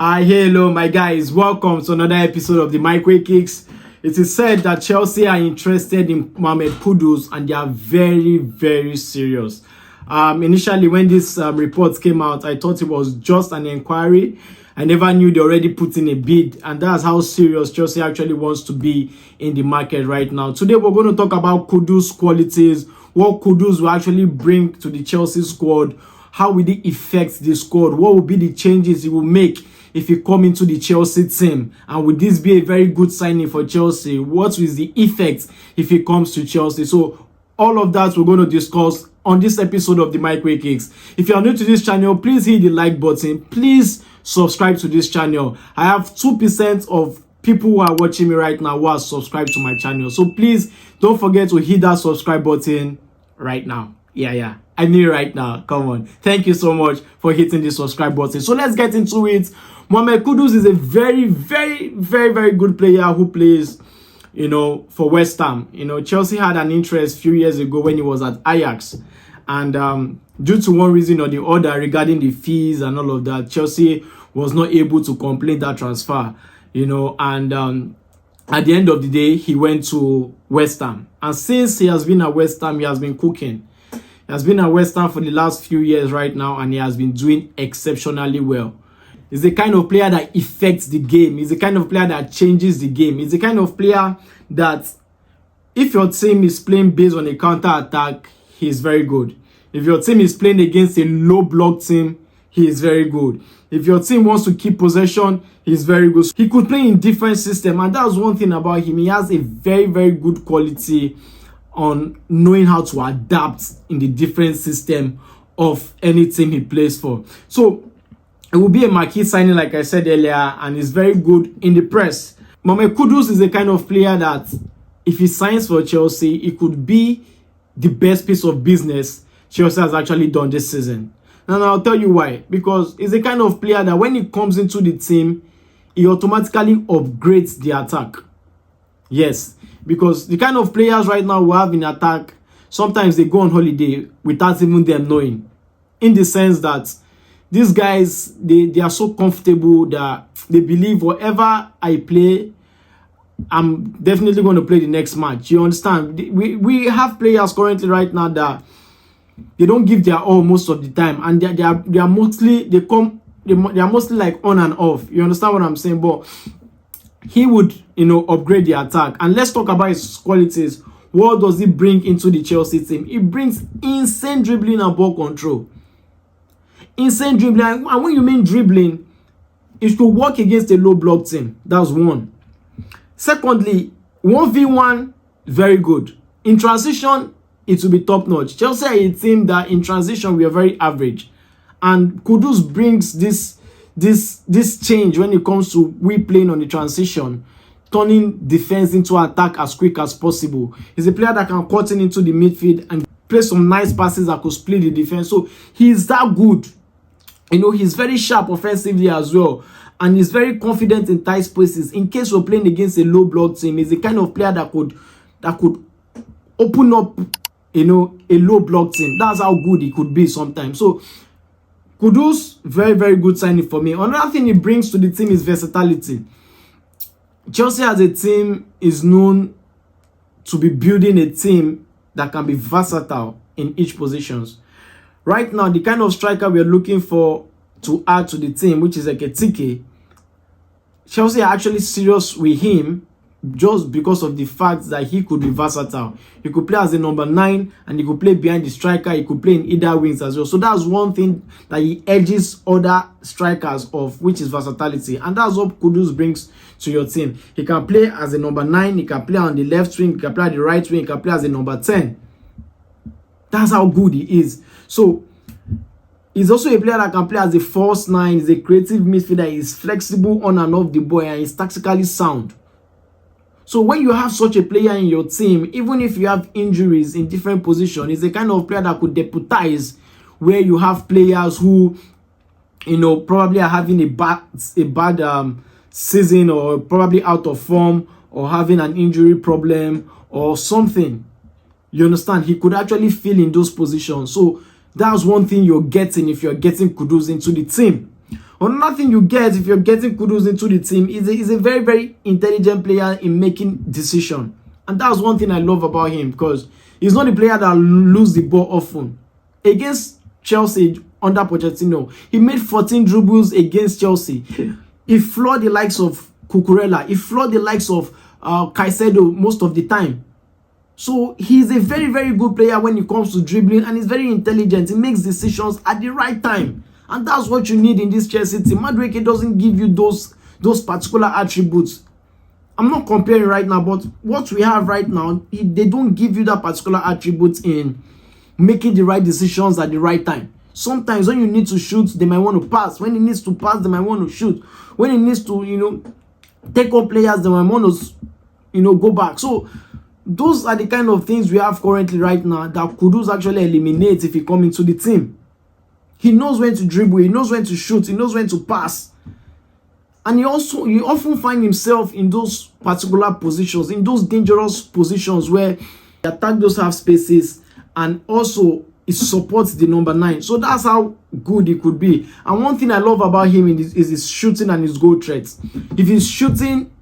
Hello, my guys. Welcome to another episode of the Microwave Kicks. It is said that Chelsea are interested in Mohammed Kudus and they are very, very serious. Initially, when this report came out, I thought it was just an inquiry. I never knew they already put in a bid, and that's how serious Chelsea actually wants to be in the market right now. Today, we're going to talk about Kudus' qualities, what Kudus will actually bring to the Chelsea squad, how will it affect the squad, what will be the changes he will make if he come into the Chelsea team, and would this be a very good signing for Chelsea? What is the effect if he comes to Chelsea? So all of that we're going to discuss on this episode of the Microwave Kicks. If you are new to this channel, please hit the like button. Please subscribe to this channel. I have 2% of people who are watching me right now who are subscribed to my channel. So please don't forget to hit that subscribe button right now. Yeah. I mean right now. Come on. Thank you so much for hitting the subscribe button. So let's get into it. Mohammed Kudus is a very good player who plays, for West Ham. Chelsea had an interest a few years ago when he was at Ajax. And due to one reason or the other regarding the fees and all of that, Chelsea was not able to complete that transfer, and at the end of the day, he went to West Ham. And since he has been at West Ham, he has been cooking. He has been at West Ham for the last few years right now, and he has been doing exceptionally well. He's the kind of player that affects the game. He's the kind of player that changes the game. He's the kind of player that if your team is playing based on a counter-attack, he's very good. If your team is playing against a low-block team, he is very good. If your team wants to keep possession, he's very good. He could play in different systems, and that's one thing about him. He has a very good quality on knowing how to adapt in the different system of any team he plays for. So it will be a marquee signing, like I said earlier, and is very good in the press. Mohammed Kudus is the kind of player that if he signs for Chelsea, it could be the best piece of business Chelsea has actually done this season. And I'll tell you why. Because he's the kind of player that when he comes into the team, he automatically upgrades the attack. Yes, because the kind of players right now we have in attack, sometimes they go on holiday without even them knowing. In the sense that these guys, they are so comfortable that they believe whatever I play, I'm definitely going to play the next match. You understand? We have players currently right now that they don't give their all most of the time, and they are mostly like on and off. You understand what I'm saying? But he would upgrade the attack. And let's talk about his qualities. What does he bring into the Chelsea team? He brings insane dribbling and ball control. Insane dribbling. And when you mean dribbling, it should work against a low block team. That's one. Secondly, 1v1, very good. In transition, it will be top notch. Chelsea are a team that in transition we are very average. And Kudus brings this change when it comes to we playing on the transition, turning defense into attack as quick as possible. He's a player that can cut into the midfield and play some nice passes that could split the defense. So he's that good. He's very sharp offensively as well. And he's very confident in tight spaces. In case we're playing against a low block team, he's the kind of player that could open up, a low block team. That's how good he could be sometimes. So Kudus, very good signing for me. Another thing he brings to the team is versatility. Chelsea as a team is known to be building a team that can be versatile in each positions. Right now, the kind of striker we are looking for to add to the team, which is like a TK, Chelsea are actually serious with him just because of the fact that he could be versatile. He could play as a number 9 and he could play behind the striker. He could play in either wings as well. So that's one thing that he edges other strikers of, which is versatility. And that's what Kudus brings to your team. He can play as a number 9. He can play on the left wing. He can play at the right wing. He can play as a number 10. That's how good he is. So he's also a player that can play as a false 9. He's a creative midfielder. He's flexible on and off the ball and he's tactically sound. So when you have such a player in your team, even if you have injuries in different positions, he's the kind of player that could deputize where you have players who, probably are having a bad season or probably out of form or having an injury problem or something. You understand? He could actually fill in those positions. So that's one thing you're getting if you're getting Kudus into the team. Another thing you get if you're getting Kudus into the team is a very, very intelligent player in making decisions. And that's one thing I love about him, because he's not a player that loses the ball often. Against Chelsea under Pochettino, he made 14 dribbles against Chelsea. He floored the likes of Cucurella. He floored the likes of Caicedo most of the time. So he's a very, very good player when it comes to dribbling, and he's very intelligent. He makes decisions at the right time. And that's what you need in this Chelsea team. Madueke doesn't give you those particular attributes. I'm not comparing right now, but what we have right now, they don't give you that particular attribute in making the right decisions at the right time. Sometimes when you need to shoot, they might want to pass. When he needs to pass, they might want to shoot. When he needs to, take up players, they might want to, go back. So those are the kind of things we have currently right now that Kudus actually eliminates if he comes into the team. He knows when to dribble, he knows when to shoot, he knows when to pass. And he often finds himself in those particular positions, in those dangerous positions where the attack does have spaces, and also it supports the number 9. So that's how good he could be. And one thing I love about him is his shooting and his goal threats. If his shooting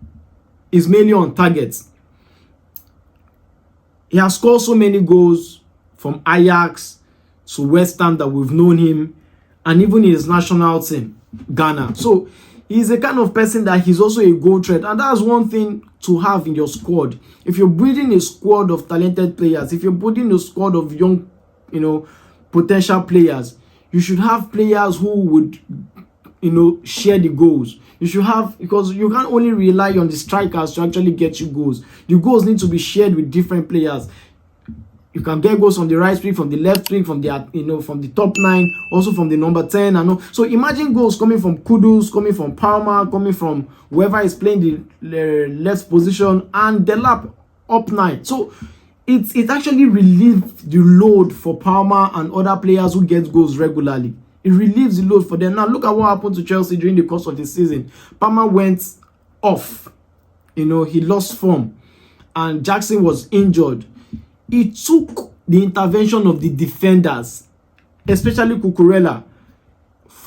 is mainly on target, he has scored so many goals from Ajax to West Ham that we've known him, and even in his national team, Ghana. So he's a kind of person that he's also a goal threat, and that's one thing to have in your squad. If you're building a squad of talented players, if you're building a squad of young, potential players, you should have players who would, share the goals. You should have, because you can't only rely on the strikers to actually get you goals. The goals need to be shared with different players. You can get goals from the right wing, from the left wing, from the from the top 9, also from the number 10. So imagine goals coming from Kudus, coming from Palmer, coming from whoever is playing the left position, and Delap up 9. So it actually relieves the load for Palmer and other players who get goals regularly. It relieves the load for them. Now look at what happened to Chelsea during the course of the season. Palmer went off. He lost form, and Jackson was injured. It took the intervention of the defenders, especially Cucurella,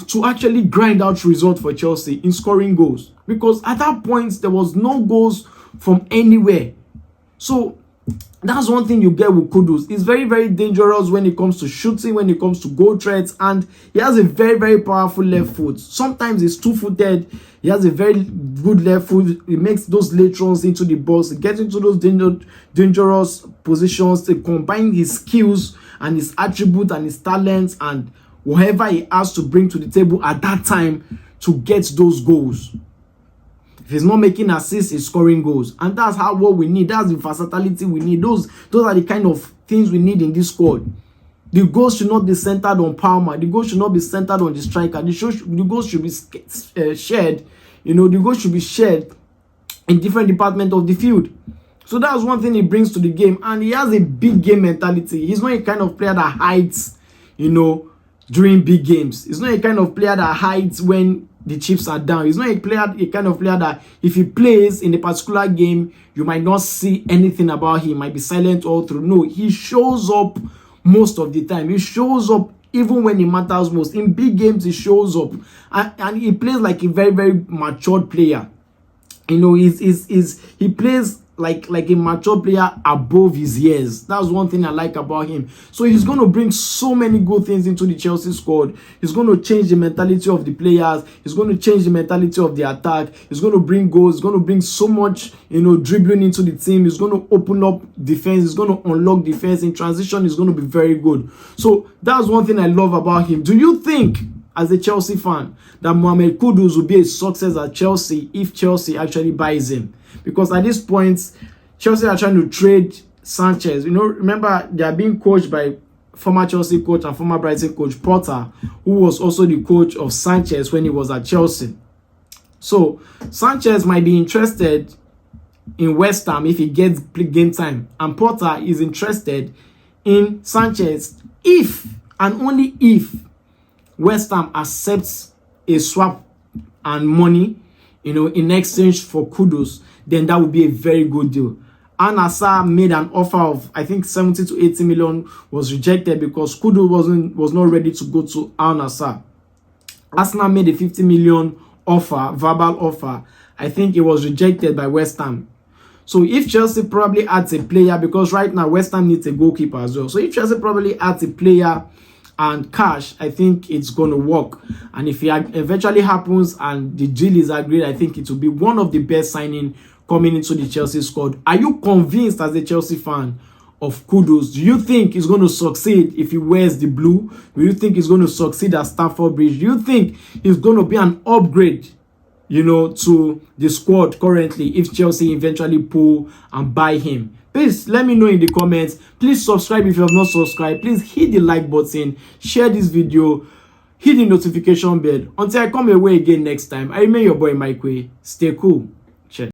to actually grind out results for Chelsea in scoring goals. Because at that point, there was no goals from anywhere. So that's one thing you get with Kudus. He's very, very dangerous when it comes to shooting, when it comes to goal threats, and he has a very, very powerful left foot. Sometimes he's two-footed. He has a very good left foot. He makes those late runs into the box. He gets into those dangerous positions to combine his skills and his attributes and his talents and whatever he has to bring to the table at that time to get those goals. If he's not making assists, he's scoring goals. And that's what we need. That's the versatility we need. Those are the kind of things we need in this squad. The goals should not be centered on Palmer. The goals should not be centered on the striker. The goals should be shared. The goals should be shared in different departments of the field. So that's one thing he brings to the game. And he has a big game mentality. He's not a kind of player that hides, during big games. He's not a kind of player that hides when the chips are down. He's not a kind of player that if he plays in a particular game, you might not see anything about him. He might be silent all through. No, he shows up most of the time. He shows up even when it matters most. In big games, he shows up. And he plays like a very, very matured player. He plays like a mature player above his years. That's one thing I like about him. So he's going to bring so many good things into the Chelsea squad. He's going to change the mentality of the players. He's going to change the mentality of the attack. He's going to bring goals. He's going to bring so much, dribbling into the team. He's going to open up defense. He's going to unlock defense. In transition, he's going to be very good. So that's one thing I love about him. Do you think, as a Chelsea fan, that Mohammed Kudus will be a success at Chelsea if Chelsea actually buys him? Because at this point, Chelsea are trying to trade Sanchez. Remember, they are being coached by former Chelsea coach and former Brighton coach Potter, who was also the coach of Sanchez when he was at Chelsea. So Sanchez might be interested in West Ham if he gets game time, and Potter is interested in Sanchez if and only if West Ham accepts a swap and money, in exchange for Kudus. Then that would be a very good deal. Al Nassr made an offer of, I think, 70 to 80 million, was rejected because Kudus was not ready to go to Al Nassr. Arsenal made a 50 million offer, verbal offer. I think it was rejected by West Ham. So if Chelsea probably adds a player, because right now West Ham needs a goalkeeper as well. So if Chelsea probably adds a player and cash, I think it's going to work. And if it eventually happens and the deal is agreed, I think it will be one of the best signing coming into the Chelsea squad. Are you convinced as a Chelsea fan of Kudus? Do you think he's going to succeed if he wears the blue? Do you think he's going to succeed at Stamford Bridge? Do you think he's going to be an upgrade, you know, to the squad currently if Chelsea eventually pull and buy him? Please let me know in the comments. Please subscribe if you have not subscribed. Please hit the like button, share this video, hit the notification bell. Until I come your way again next time, I remain your boy Mike Way. Stay cool.